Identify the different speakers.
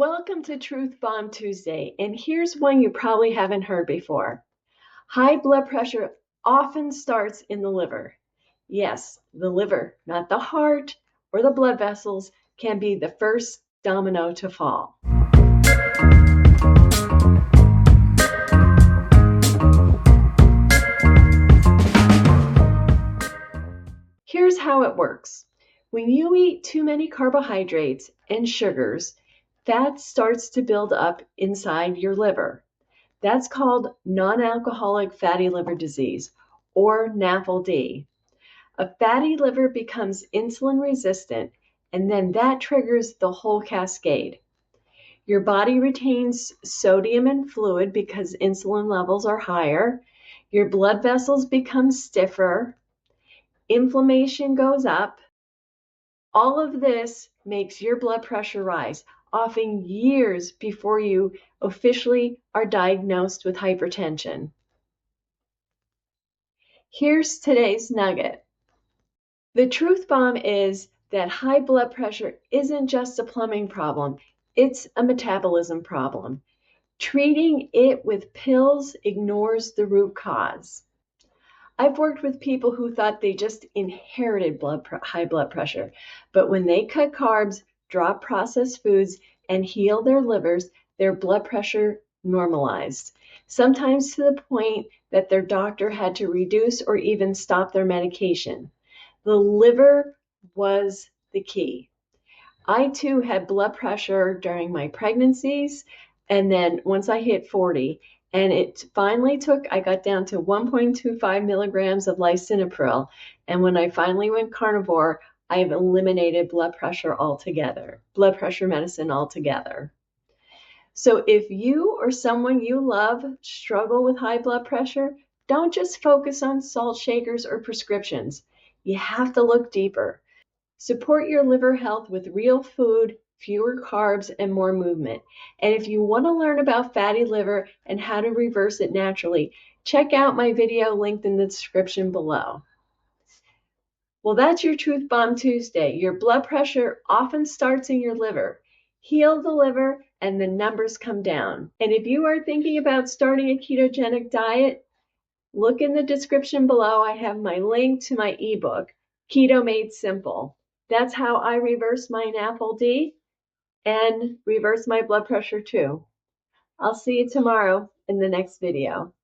Speaker 1: Welcome to Truth Bomb Tuesday, and here's one you probably haven't heard before. High blood pressure often starts in the liver. Yes, the liver, not the heart or the blood vessels, can be the first domino to fall. Here's how it works. When you eat too many carbohydrates and sugars, fat starts to build up inside your liver. That's called non-alcoholic fatty liver disease, or NAFLD. A fatty liver becomes insulin resistant, and then that triggers the whole cascade. Your body retains sodium and fluid because insulin levels are higher. Your blood vessels become stiffer. Inflammation goes up. All of this makes your blood pressure rise, often years before you officially are diagnosed with hypertension. Here's today's nugget. The truth bomb is that high blood pressure isn't just a plumbing problem, it's a metabolism problem. Treating it with pills ignores the root cause. I've worked with people who thought they just inherited high blood pressure, but when they cut carbs, drop processed foods, and heal their livers, their blood pressure normalized, sometimes to the point that their doctor had to reduce or even stop their medication. The liver was the key. I too had blood pressure during my pregnancies, and then once I hit 40, and it finally I got down to 1.25 milligrams of lisinopril. And when I finally went carnivore, I've eliminated blood pressure medicine altogether. So if you or someone you love struggle with high blood pressure, don't just focus on salt shakers or prescriptions. You have to look deeper. Support your liver health with real food, fewer carbs, and more movement. And if you want to learn about fatty liver and how to reverse it naturally, check out my video linked in the description below. Well, that's your Truth Bomb Tuesday. Your blood pressure often starts in your liver. Heal the liver and the numbers come down. And if you are thinking about starting a ketogenic diet, look in the description below. I have my link to my ebook, Keto Made Simple. That's how I reverse my NAFLD and reverse my blood pressure too. I'll see you tomorrow in the next video.